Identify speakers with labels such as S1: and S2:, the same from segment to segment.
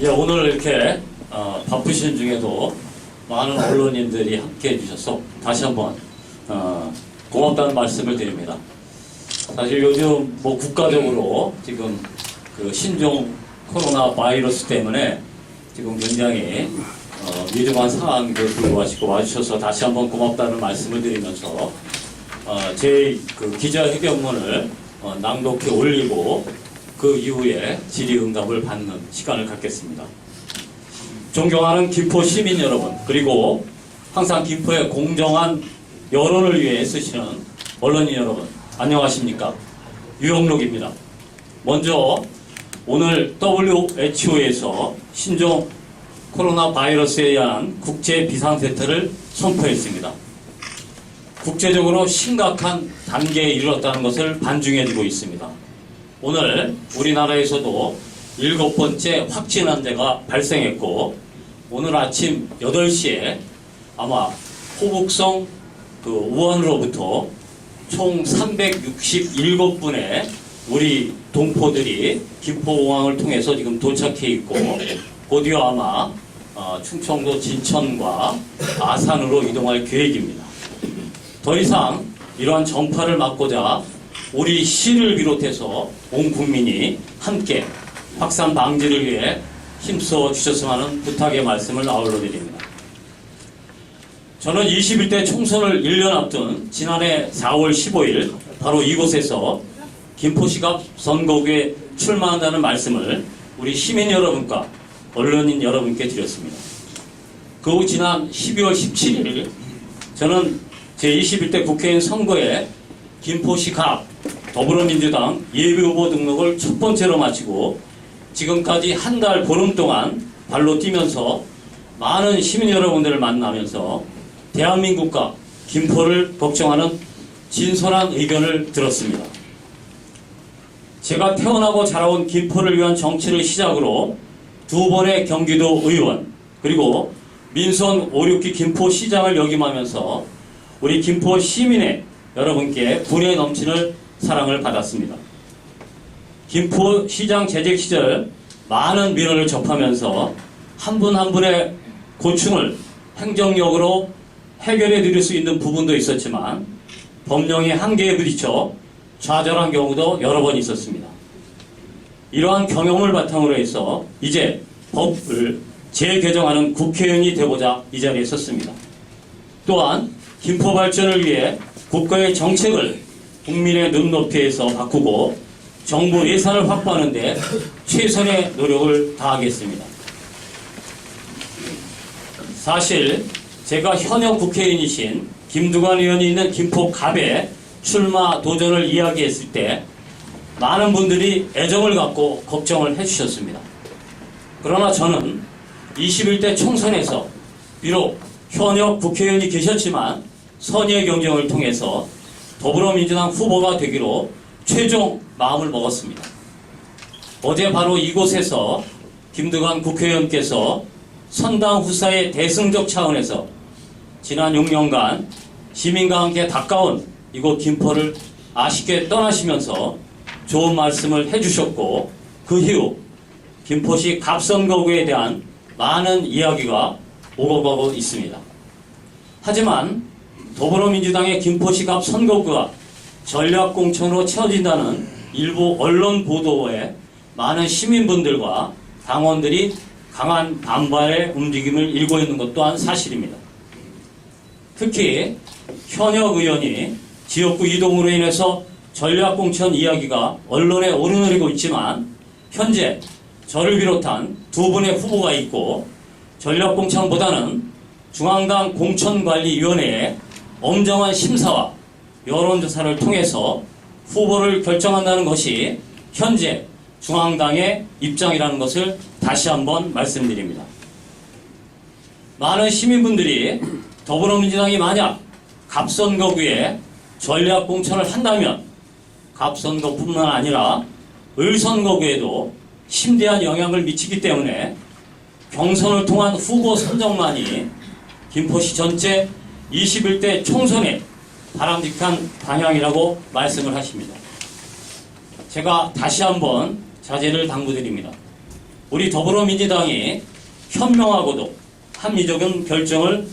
S1: 네, 오늘 이렇게 바쁘신 중에도 많은 언론인들이 함께 해주셔서 다시 한번 고맙다는 말씀을 드립니다. 사실 요즘 뭐 국가적으로 지금 그 신종 코로나 바이러스 때문에 지금 굉장히 위중한 상황에 불구하고 와주셔서 다시 한번 고맙다는 말씀을 드리면서 제 그 기자회견문을 낭독해 올리고 그 이후에 질의응답을 받는 시간을 갖겠습니다. 존경하는 김포 시민 여러분, 그리고 항상 김포의 공정한 여론을 위해 애쓰시는 언론인 여러분, 안녕하십니까? 유영록입니다. 먼저 오늘 WHO에서 신종 코로나 바이러스에 의한 국제 비상사태를 선포했습니다. 국제적으로 심각한 단계에 이르렀다는 것을 반증해주고 있습니다. 오늘 우리나라에서도 7번째 확진 환자가 발생했고, 오늘 아침 8시에 아마 호북성 우한으로부터 총 367분의 우리 동포들이 김포공항을 통해서 지금 도착해 있고, 곧이어 아마 충청도 진천과 아산으로 이동할 계획입니다. 더 이상 이러한 전파를 막고자 우리 시를 비롯해서 온 국민이 함께 확산 방지를 위해 힘써 주셨으면 하는 부탁의 말씀을 아울러 드립니다. 저는 21대 총선을 1년 앞둔 지난해 4월 15일 바로 이곳에서 김포시갑 선거구에 출마한다는 말씀을 우리 시민 여러분과 언론인 여러분께 드렸습니다. 그 후 지난 12월 17일 저는 제21대 국회의원 선거에 김포시갑 더불어민주당 예비후보 등록을 첫 번째로 마치고 지금까지 한 달 보름 동안 발로 뛰면서 많은 시민 여러분들을 만나면서 대한민국과 김포를 걱정하는 진솔한 의견을 들었습니다. 제가 태어나고 자라온 김포를 위한 정치를 시작으로 2번의 경기도 의원, 그리고 민선 5, 6기 김포시장을 역임하면서 우리 김포 시민의 여러분께 불에 넘치는 사랑을 받았습니다. 김포시장 재직 시절 많은 민원을 접하면서 한 분 한 분의 고충을 행정력으로 해결해 드릴 수 있는 부분도 있었지만 법령의 한계에 부딪혀 좌절한 경우도 여러 번 있었습니다. 이러한 경험을 바탕으로 해서 이제 법을 재개정하는 국회의원이 되고자 이 자리에 섰습니다. 또한 김포 발전을 위해 국가의 정책을 국민의 눈높이에서 바꾸고 정부 예산을 확보하는 데 최선의 노력을 다하겠습니다. 사실 제가 현역 국회의원이신 김두관 의원이 있는 김포갑에 출마 도전을 이야기했을 때 많은 분들이 애정을 갖고 걱정을 해주셨습니다. 그러나 저는 21대 총선에서 비록 현역 국회의원이 계셨지만 선의의 경쟁을 통해서 더불어민주당 후보가 되기로 최종 마음을 먹었습니다. 어제 바로 이곳에서 김두관 국회의원께서 선당 후사의 대승적 차원에서 지난 6년간 시민과 함께 가까운 이곳 김포를 아쉽게 떠나시면서 좋은 말씀을 해주셨고, 그 이후 김포시 갑선거구에 대한 많은 이야기가 오고 가고 있습니다. 하지만 더불어민주당의 김포시갑 선거구가 전략공천으로 채워진다는 일부 언론 보도에 많은 시민분들과 당원들이 강한 반발의 움직임을 일고 있는 것 또한 사실입니다. 특히 현역 의원이 지역구 이동으로 인해서 전략공천 이야기가 언론에 오르내리고 있지만 현재 저를 비롯한 2분의 후보가 있고 전략공천보다는 중앙당 공천관리위원회의 엄정한 심사와 여론조사를 통해서 후보를 결정한다는 것이 현재 중앙당의 입장이라는 것을 다시 한번 말씀드립니다. 많은 시민분들이 더불어민주당이 만약 갑선거구에 전략공천을 한다면 갑선거뿐만 아니라 을선거구에도 심대한 영향을 미치기 때문에 경선을 통한 후보 선정만이 김포시 전체 21대 총선의 바람직한 방향이라고 말씀을 하십니다. 제가 다시 한번 자제를 당부드립니다. 우리 더불어민주당이 현명하고도 합리적인 결정을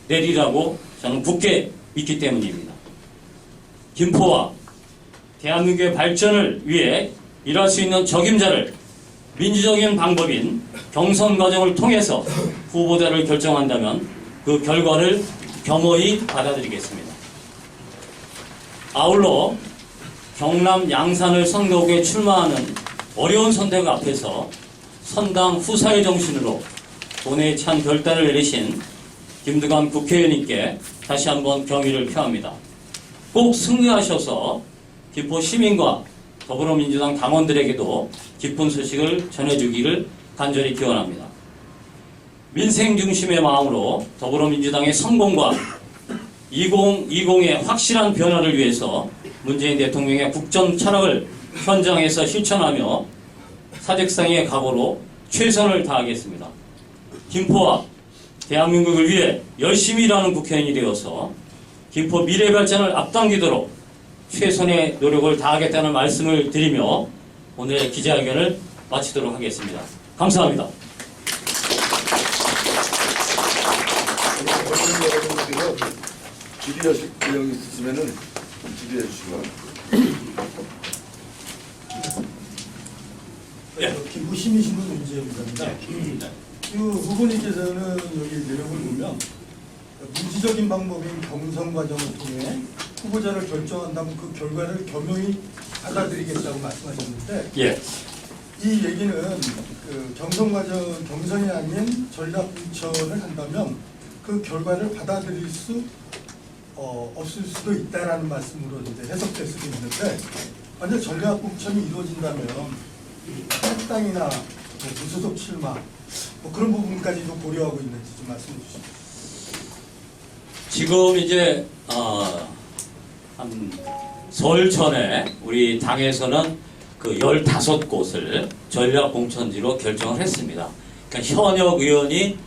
S1: 내리라고 저는 굳게 믿기 때문입니다. 김포와 대한민국의 발전을 위해 일할 수 있는 적임자를 민주적인 방법인 경선 과정을 통해서 후보자를 결정한다면 그 결과를 겸허히 받아들이겠습니다. 아울러 경남 양산을 선거구에 출마하는 어려운 선택 앞에서 선당 후사의 정신으로 돈에 찬 결단을 내리신 김두관 국회의원님께 다시 한번 경의를 표합니다. 꼭 승리하셔서 김포 시민과 더불어민주당 당원들에게도 기쁜 소식을 전해주기를 간절히 기원합니다. 민생 중심의 마음으로 더불어민주당의 성공과 2020의 확실한 변화를 위해서 문재인 대통령의 국정 철학을 현장에서 실천하며 사직상의 각오로 최선을 다하겠습니다. 김포와 대한민국을 위해 열심히 일하는 국회의원이 되어서 김포 미래 발전을 앞당기도록 최선의 노력을 다하겠다는 말씀을 드리며 오늘의 기자회견을 마치도록 하겠습니다. 감사합니다.
S2: 질의하실 내용이 있으시면은 질의해 주시고.
S3: 김포 시민신문 윤재입니다. 후보님께서는 여기 내용을 보면 민주적인 방법인 경선 과정을 통해 후보자를 결정한다면 그 결과를 겸허히 받아들이겠다고 말씀하셨는데
S1: 예.
S3: 이 얘기는 그 경선 과정 경선이 아닌 전략 공천을 한다면 그 결과를 받아들일 수 없을 수도 있다라는 말씀으로 이제 해석될 수도 있는데 만약 전략 공천이 이루어진다면 탈당이나 무소속 출마 그런 부분까지도 고려하고 있는지 좀 말씀해 주시죠.
S1: 지금 이제 한 설 전에 우리 당에서는 그 15곳을 전략 공천지로 결정을 했습니다. 그러니까 현역 의원이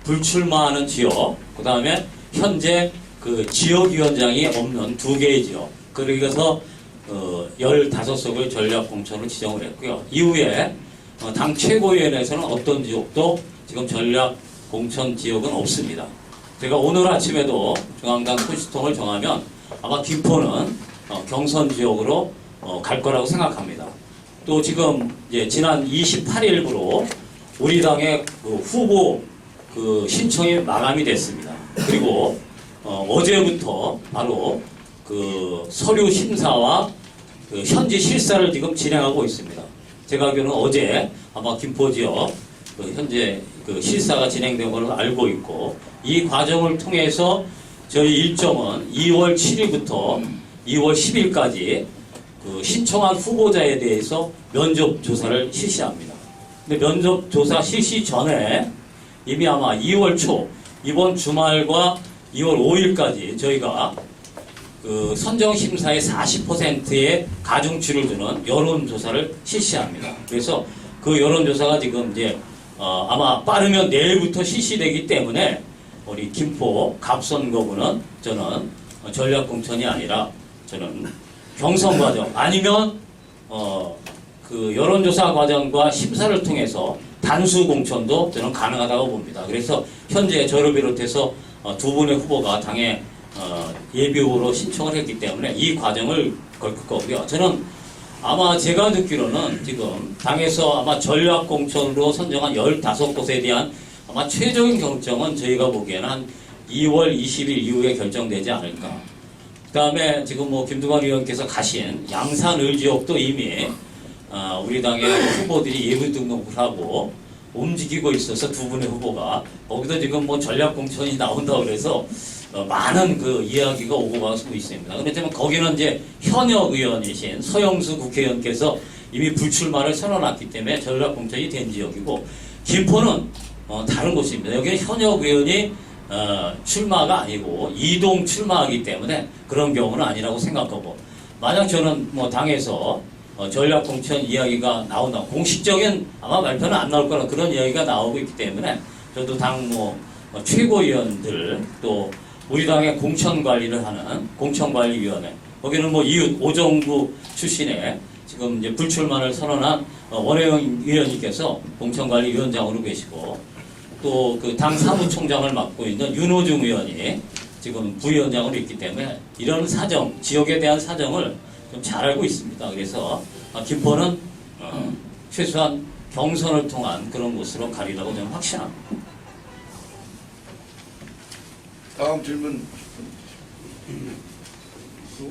S1: 불출마하는 지역, 그 다음에 현재 그 지역위원장이 없는 2개의 지역, 그래서 15석을 전략 공천으로 지정을 했고요. 이후에 당 최고위원회에서는 어떤 지역도 지금 전략 공천 지역은 없습니다. 제가 오늘 아침에도 중앙당 소식통을 정하면 아마 김포는 경선 지역으로 갈 거라고 생각합니다. 또 지금 이제 지난 28일부로 우리 당의 그 후보 그 신청이 마감이 됐습니다. 그리고 어제부터 바로 그 서류 심사와 그 현지 실사를 지금 진행하고 있습니다. 제가 알기로는 어제 아마 김포 지역 그 현재 그 실사가 진행된 걸로 알고 있고, 이 과정을 통해서 저희 일정은 2월 7일부터 2월 10일까지 그 신청한 후보자에 대해서 면접 조사를 실시합니다. 근데 면접 조사 실시 전에 이미 아마 2월 초 이번 주말과 2월 5일까지 저희가 그 선정심사의 40%의 가중치를 주는 여론조사를 실시합니다. 그래서 그 여론조사가 지금 이제 아마 빠르면 내일부터 실시되기 때문에 우리 김포 갑선거구는 저는 전략공천이 아니라 저는 경선 과정 아니면 그 여론조사 과정과 심사를 통해서 단수 공천도 저는 가능하다고 봅니다. 그래서 현재 저를 비롯해서 2분의 후보가 당에 예비후보로 신청을 했기 때문에 이 과정을 걸을 거고요. 저는 아마 제가 듣기로는 지금 당에서 아마 전략공천으로 선정한 15곳에 대한 아마 최종인 결정은 저희가 보기에는 한 2월 20일 이후에 결정되지 않을까. 그 다음에 지금 뭐 김두관 의원께서 가신 양산 을지역도 이미 우리 당의 후보들이 예비 등록을 하고 움직이고 있어서 2분의 후보가 거기도 지금 뭐 전략공천이 나온다고 그래서 많은 그 이야기가 오고 가고 있습니다. 그렇지만 거기는 이제 현역 의원이신 서영수 국회의원께서 이미 불출마를 선언했기 때문에 전략공천이 된 지역이고, 김포는 다른 곳입니다. 여기는 현역 의원이 출마가 아니고 이동 출마하기 때문에 그런 경우는 아니라고 생각하고, 만약 저는 뭐 당에서 전략공천 이야기가 나온다, 공식적인 아마 발표는 안 나올 거라 그런 이야기가 나오고 있기 때문에 저도 당 뭐 최고위원들 또 우리 당의 공천 관리를 하는 공천관리위원회, 거기는 뭐 이웃 오정구 출신의 지금 이제 불출마를 선언한 원혜영 위원님께서 공천관리위원장으로 계시고 또 그 당 사무총장을 맡고 있는 윤호중 의원이 지금 부위원장으로 있기 때문에 이런 사정, 지역에 대한 사정을 좀 잘 알고 있습니다. 그래서 김포는 최소한 경선을 통한 그런 곳으로 가리라고 저는 확신합니다.
S2: 다음 질문.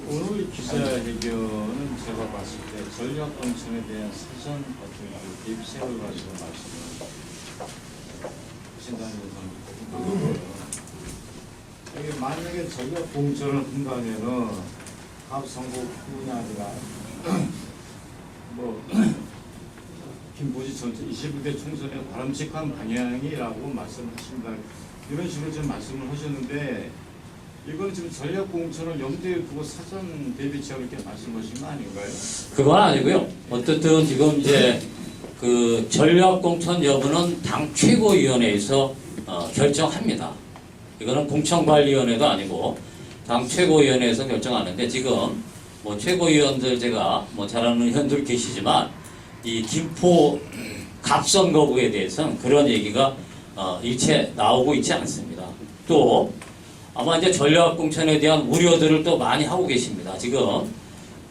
S4: 오늘 기자회견은 제가 봤을 때 전략 공천에 대한 사전 어떤 그 대비책을 가지고 말씀을 하신다는 것은 이게 만약에 전략 공천을 한다면은 각 선거뿐이 아니라 뭐 김포시 전체 21대 총선의 바람직한 방향이라고 말씀하십니다. 이런 식으로 지금 말씀을 하셨는데 이건 지금 전략 공천을 염두에 두고 사전 대비책을 이렇게 말씀하신 거 아닌가요?
S1: 그건 아니고요. 어쨌든 지금 이제 그 전략 공천 여부는 당 최고위원회에서 결정합니다. 이거는 공천관리위원회도 아니고 당 최고위원회에서 결정하는데 지금 뭐 최고위원들 제가 뭐 잘 아는 의원들 계시지만 이 김포 갑선거구에 대해서는 그런 얘기가 일체 나오고 있지 않습니다. 또 아마 이제 전략 공천에 대한 우려들을 또 많이 하고 계십니다. 지금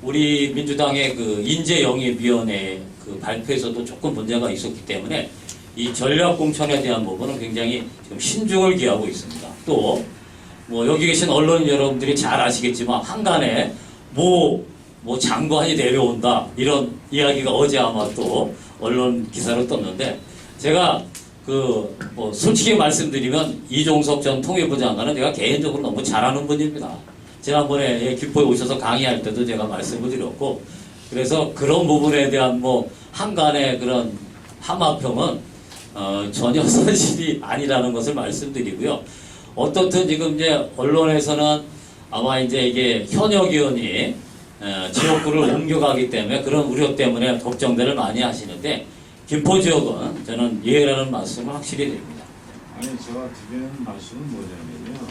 S1: 우리 민주당의 그 인재영입위원회 그 발표에서도 조금 문제가 있었기 때문에 이 전략 공천에 대한 부분은 굉장히 지금 신중을 기하고 있습니다. 또 뭐 여기 계신 언론 여러분들이 잘 아시겠지만 한간에 뭐 장관이 내려온다 이런 이야기가 어제 아마 또 언론 기사로 떴는데 제가 뭐 솔직히 말씀드리면 이종석 전 통일부 장관은 제가 개인적으로 너무 잘하는 분입니다. 지난번에 김포에 오셔서 강의할 때도 제가 말씀을 드렸고 그래서 그런 부분에 대한 뭐 한간의 그런 함합평은 전혀 사실이 아니라는 것을 말씀드리고요. 어떻든 지금 이제 언론에서는 아마 이제 이게 현역 의원이 지역구를 옮겨가기 때문에 그런 우려 때문에 걱정들을 많이 하시는데 김포 지역은 저는 예라는 말씀을 확실히 드립니다.
S4: 아니 제가 드리는 말씀은 뭐냐면요.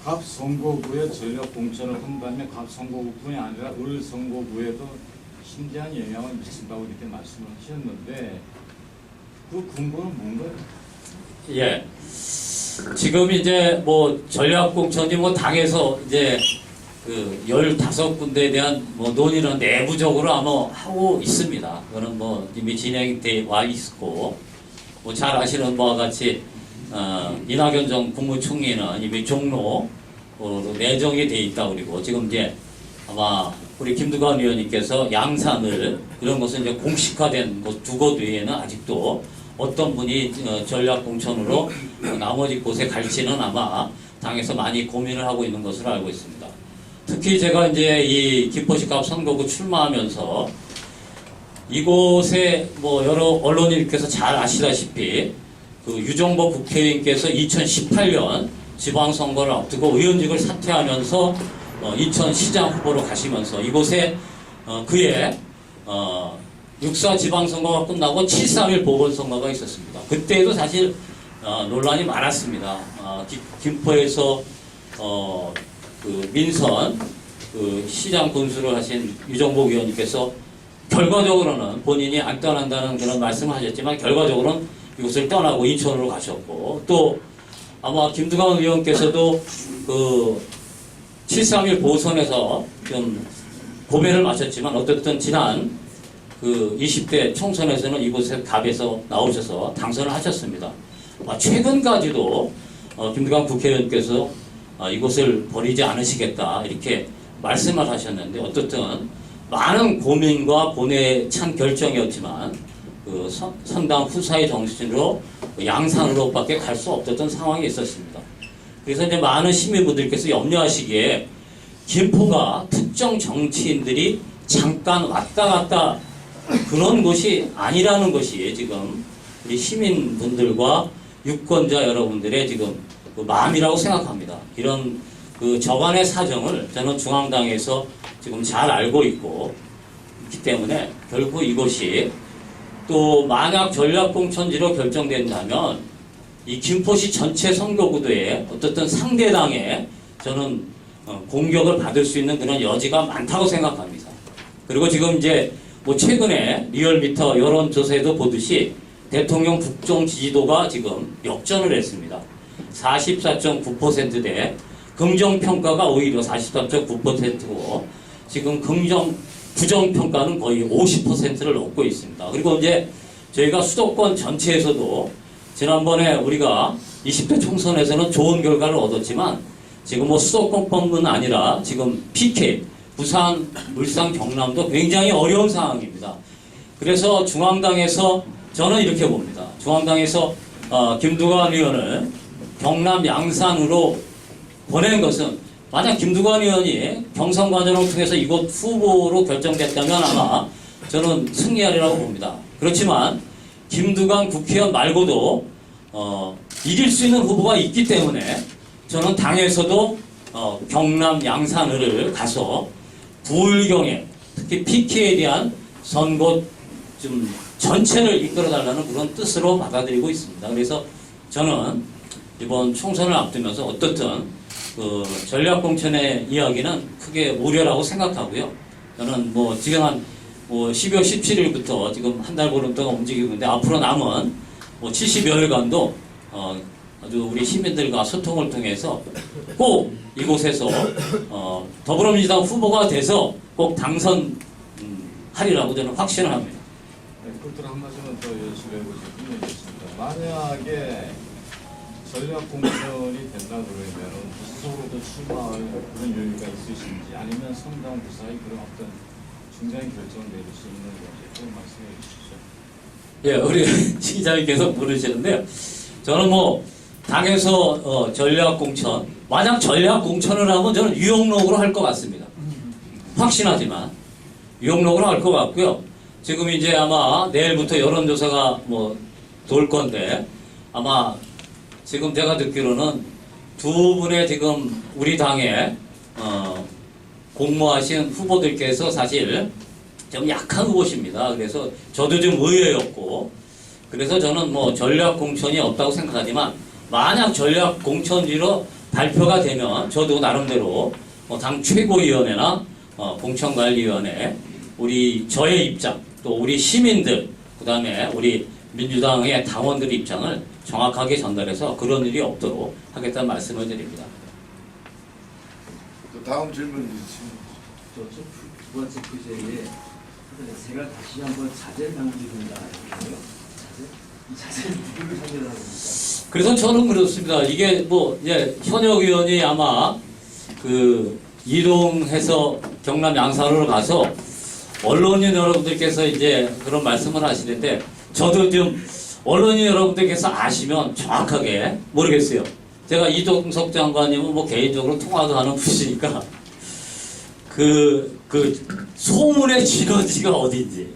S4: 각 선거구에 전략 공천을 한다면 각 선거구뿐이 아니라 을 선거구에도 심대한 영향을 미친다고 이렇게 말씀을 하셨는데 그 근거는 뭔가요?
S1: 예. 지금 이제 뭐 전략 공천이 뭐 당에서 이제 그 15군데에 대한 뭐 논의는 내부적으로 아마 하고 있습니다. 그거는 뭐 이미 진행돼 와 있고 뭐 잘 아시는 바와 같이 이낙연 전 국무총리는 이미 종로로 내정이 돼 있다 그리고 지금 이제 아마 우리 김두관 의원님께서 양산을 그런 것은 이제 공식화된 곳 두 곳 외에는 아직도 어떤 분이 전략 공천으로 나머지 곳에 갈지는 아마 당에서 많이 고민을 하고 있는 것으로 알고 있습니다. 특히 제가 이제 이 김포시 갑 선거구 출마하면서 이곳에 뭐 여러 언론인께서 잘 아시다시피 그 유정보 국회의원께서 2018년 지방선거를 앞두고 의원직을 사퇴하면서 인천 시장 후보로 가시면서 이곳에 그해 6.4 지방선거가 끝나고 7.3.1 보궐선거가 있었습니다. 그때도 사실 논란이 많았습니다. 김포에서 그 민선 그 시장 군수를 하신 유정복 의원님께서 결과적으로는 본인이 안 떠난다는 그런 말씀을 하셨지만 결과적으로는 이곳을 떠나고 인천으로 가셨고 또 아마 김두관 의원께서도 그 7.3.1 보선에서 좀 고배를 마셨지만 어쨌든 지난 그 20대 총선에서는 이곳에 갑에서 나오셔서 당선을 하셨습니다. 최근까지도 김두관 국회의원께서 이곳을 버리지 않으시겠다 이렇게 말씀을 하셨는데 어떻든 많은 고민과 고뇌에 찬 결정이었지만 그 선당 후사의 정신으로 양산으로밖에 갈 수 없었던 상황이 있었습니다. 그래서 이제 많은 시민분들께서 염려하시기에 김포가 특정 정치인들이 잠깐 왔다 갔다 그런 곳이 아니라는 것이 지금 우리 시민분들과 유권자 여러분들의 지금 그 마음이라고 생각합니다. 이런 그 저간의 사정을 저는 중앙당에서 지금 잘 알고 있고 있기 때문에 결국 이것이 또 만약 전략공천지로 결정된다면 이 김포시 전체 선거구도에 어떻든 상대당에 저는 공격을 받을 수 있는 그런 여지가 많다고 생각합니다. 그리고 지금 이제 뭐 최근에 리얼미터 여론조사에도 보듯이 대통령 국정 지지도가 지금 역전을 했습니다. 44.9%대 긍정평가가 오히려 44.9%고 지금 부정평가는 거의 50%를 넘고 있습니다. 그리고 이제 저희가 수도권 전체에서도 지난번에 우리가 20대 총선에서는 좋은 결과를 얻었지만 지금 뭐 수도권뿐만 아니라 지금 PK, 부산, 울산, 경남도 굉장히 어려운 상황입니다. 그래서 중앙당에서 저는 이렇게 봅니다. 중앙당에서 김두관 의원을 경남 양산으로 보낸 것은 만약 김두관 의원이 경선 과정을 통해서 이곳 후보로 결정됐다면 아마 저는 승리하리라고 봅니다. 그렇지만 김두관 국회의원 말고도 이길 수 있는 후보가 있기 때문에 저는 당에서도 경남 양산을 가서 부울경에 특히 PK에 대한 선거 좀 전체를 이끌어달라는 그런 뜻으로 받아들이고 있습니다. 그래서 저는 이번 총선을 앞두면서 어떻든 그 전략공천의 이야기는 크게 무료라고 생각하고요. 저는 뭐 지금 한 12월 17일부터 지금 한 달 보름 동안 움직이고 있는데 앞으로 남은 70여일간도 아주 우리 시민들과 소통을 통해서 꼭 이곳에서 더불어민주당 후보가 돼서 꼭 당선하리라고 저는 확신을 합니다.
S4: 네, 끝으로 한 말씀은 더 여쭤보고 싶은 게 있습니다. 만약에 전략 공천이 된다 그러면 스스로도 출마할 그런 여유가 있으신지 아니면 성당 부사의 그런 어떤 중요한 결정을 내릴 수 있는 건지 그런 말씀해 주시죠.
S1: 예, 우리 시장이 계속 물으시는데요. 저는 뭐 당에서 전략 공천, 만약 전략 공천을 하면 저는 유용록으로 할 것 같습니다. 확신하지만 유용록으로 할 것 같고요. 지금 이제 아마 내일부터 여론조사가 뭐 돌 건데 아마 지금 제가 듣기로는 두 분의 지금 우리 당에 공모하신 후보들께서 사실 좀 약한 후보십니다. 그래서 저도 좀 의외였고 그래서 저는 뭐 전략 공천이 없다고 생각하지만 만약 전략 공천지로 발표가 되면 저도 나름대로 당 최고위원회나 공천관리위원회 우리 저의 입장 또 우리 시민들 그 다음에 우리 민주당의 당원들의 입장을 정확하게 전달해서 그런 일이 없도록 하겠다는 말씀을 드립니다.
S2: 또 다음 질문 있습니다.
S5: 두 번째 퀴즈에 제가 다시 한번 자제를 강조드린다. 이 자세는 누구를 상대로 하는 겁니까?
S1: 그래서 저는 그렇습니다. 이게 뭐 현역 의원이 아마 그 이동해서 경남 양산으로 가서 언론인 여러분들께서 이제 그런 말씀을 하시는데 저도 좀 언론인 여러분들께서 아시면 정확하게 모르겠어요. 제가 이동석 장관님은 뭐 개인적으로 통화도 하는 분이니까 그 소문의 쥐거지가 어딘지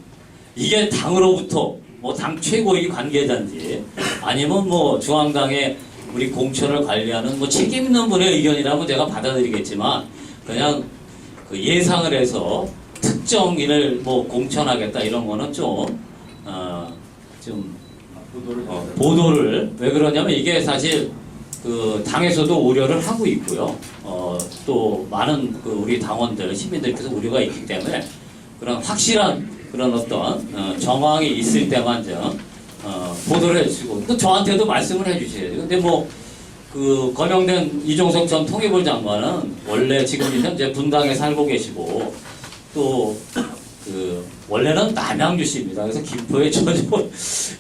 S1: 이게 당으로부터 뭐 당 최고위 관계자인지 아니면 뭐 중앙당의 우리 공천을 관리하는 뭐 책임 있는 분의 의견이라고 제가 받아들이겠지만 그냥 그 예상을 해서 특정인을 뭐 공천하겠다 이런 거는 보도를 왜 그러냐면 이게 사실 그 당에서도 우려를 하고 있고요. 또 많은 그 우리 당원들 시민들께서 우려가 있기 때문에 그런 확실한 그런 어떤 정황이 있을 때만 좀 보도를 해주시고 또 저한테도 말씀을 해주셔야죠. 근데 뭐 그 거명된 이종석 전 통일부 장관은 원래 지금 현재 분당에 살고 계시고 또 그 원래는 남양주시입니다. 그래서 김포에 전혀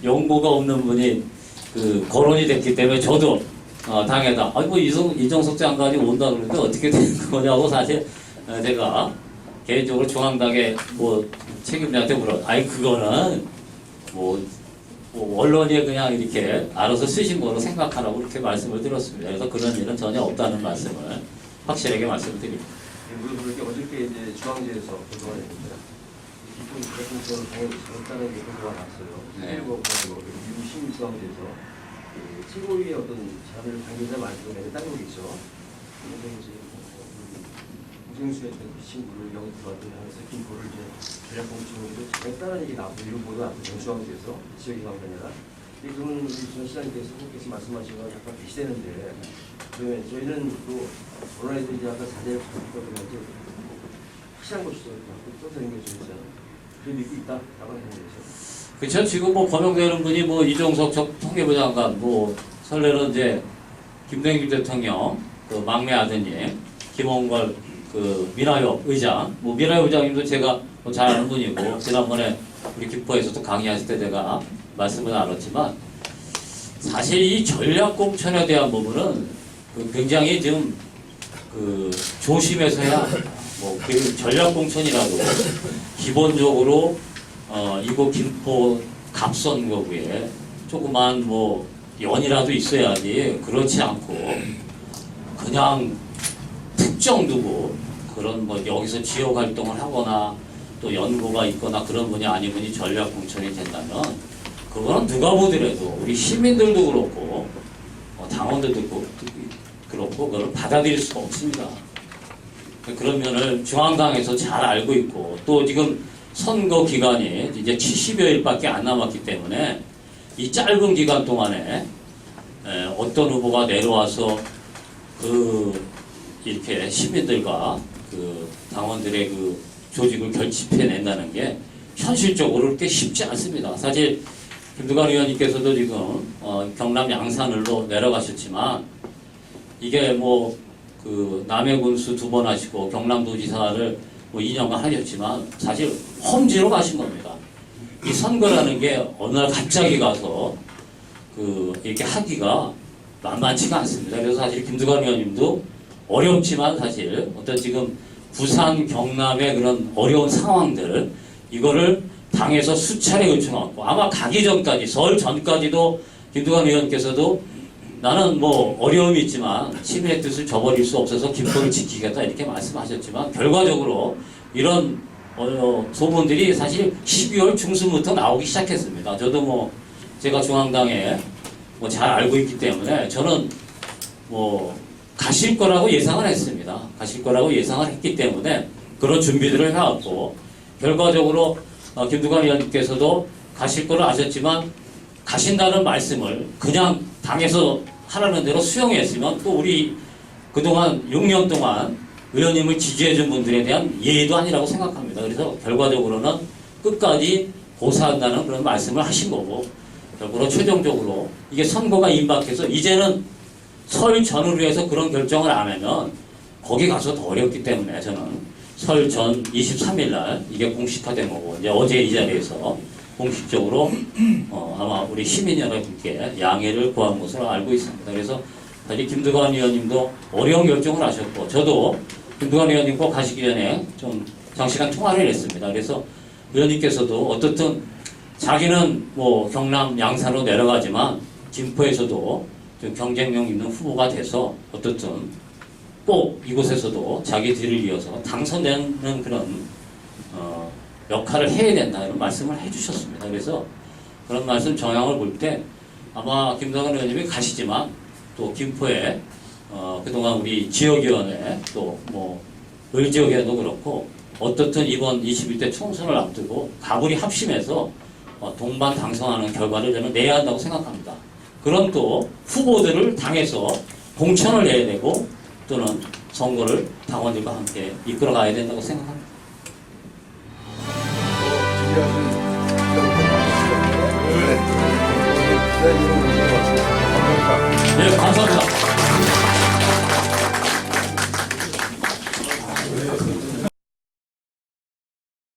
S1: 연고가 없는 분이 그 거론이 됐기 때문에 저도 당에다 아니 뭐 이종석 장관이 온다 그러는데 어떻게 된 거냐고 사실 제가 개인적으로 중앙당에 뭐 책임자한테 아니 그거는 뭐 언론이 그냥 이렇게 알아서 쓰신 거로 생각하라고 이렇게 말씀을 드렸습니다. 그래서 그런 일은 전혀 없다는 말씀을 확실하게 말씀드립니다.
S5: 물론 게 어저께 이제 중앙지에서 보도가 됐습니다. 기쁜 대통령을 잘했다는 게 보도가 났어요.
S1: 네.
S5: 일본 미국 시민중앙지에서 최고위의 어떤 자를 관계자 말씀을 딴 거겠죠. 그런데 이제 우생수의 어떤 그 친구를 영입 들어왔더니 김포를 이제 전략공천으로 잘했다는 얘기 나왔고 이런 보도가 났거든요. 중앙지에서 지역이 나온 게 아니라. 그러면 우리 전 시장님께서 후보께서 말씀하신 거랑 약간 비슷했는데 그러면 저희는 또 언론에서 이제 아까 자제를 받고 그러면 확실한 것이죠. 선생님 중에서 그런 믿고 있다라고 하는 거죠.
S1: 그렇죠. 지금 뭐 거명되는 분이 뭐 이종석 통계부 장관, 뭐 설레는 이제 김대중 대통령 그 막내 아드님 김홍걸 그 민화협 의장, 뭐 민화협 의장님도 제가 뭐 잘 아는 분이고 지난번에 우리 김포에서도 강의하실 때 제가 말씀을 나눴지만 사실 이 전략공천에 대한 부분은 그 굉장히 좀 그 조심해서야 뭐그 전략공천이라도 기본적으로 이곳 김포 갑선거구에 조그만 뭐 연이라도 있어야지 그렇지 않고 그냥 특정 두고 그런 뭐 여기서 지역 활동을 하거나 또 연구가 있거나 그런 분이 아닌 분이 전략 공천이 된다면 그거는 누가 보더라도 우리 시민들도 그렇고 당원들도 그렇고 그걸 받아들일 수가 없습니다. 그런 면을 중앙당에서 잘 알고 있고 또 지금 선거 기간이 이제 70여일밖에 안 남았기 때문에 이 짧은 기간 동안에 어떤 후보가 내려와서 그 이렇게 시민들과 그 당원들의 그 조직을 결집해낸다는 게 현실적으로 그렇게 쉽지 않습니다. 사실 김두관 의원님께서도 지금 경남 양산을로 내려가셨지만 이게 뭐 그 남해군수 2번 하시고 경남도지사를 뭐 2년간 하셨지만 사실 험지로 가신 겁니다. 이 선거라는 게 어느 날 갑자기 가서 그 이렇게 하기가 만만치가 않습니다. 그래서 사실 김두관 의원님도 어렵지만 사실 어떤 지금 부산, 경남의 그런 어려운 상황들 이거를 당에서 수차례 요청하고 아마 가기 전까지 설 전까지도 김두관 의원께서도 나는 뭐 어려움이 있지만 시민의 뜻을 저버릴 수 없어서 김포를 지키겠다 이렇게 말씀하셨지만 결과적으로 이런 소문들이 사실 12월 중순부터 나오기 시작했습니다. 저도 뭐 제가 중앙당에 뭐 잘 알고 있기 때문에 저는 뭐 가실 거라고 예상을 했습니다. 가실 거라고 예상을 했기 때문에 그런 준비들을 해왔고 결과적으로 김두관 의원님께서도 가실 거를 아셨지만 가신다는 말씀을 그냥 당에서 하라는 대로 수용했으면 또 우리 그동안 6년 동안 의원님을 지지해준 분들에 대한 예의도 아니라고 생각합니다. 그래서 결과적으로는 끝까지 고사한다는 그런 말씀을 하신 거고 결국으로 최종적으로 이게 선거가 임박해서 이제는 설 전후로 해서 그런 결정을 안 하면 거기 가서 더 어렵기 때문에 저는 설 전 23일 날 이게 공식화된 거고 이제 어제 이 자리에서 공식적으로 아마 우리 시민 여러분께 양해를 구한 것으로 알고 있습니다. 그래서 사실 김두관 의원님도 어려운 결정을 하셨고 저도 김두관 의원님과 가시기 전에 좀 장시간 통화를 했습니다. 그래서 의원님께서도 어떻든 자기는 뭐 경남 양산으로 내려가지만 김포에서도 좀 경쟁력 있는 후보가 돼서 어떻든 꼭 이곳에서도 자기 뒤를 이어서 당선되는 그런 역할을 해야 된다 이런 말씀을 해주셨습니다. 그래서 그런 말씀 정향을 볼 때 아마 김두관 의원님이 가시지만 또 김포에 그동안 우리 지역위원회 또 뭐 을지역에도 그렇고 어떻든 이번 21대 총선을 앞두고 가불이 합심해서 동반 당선하는 결과를 저는 내야 한다고 생각합니다. 그런 또 후보들을 당해서 공천을 내야 되고 또는 선거를 당원들과 함께 이끌어가야 된다고 생각합니다.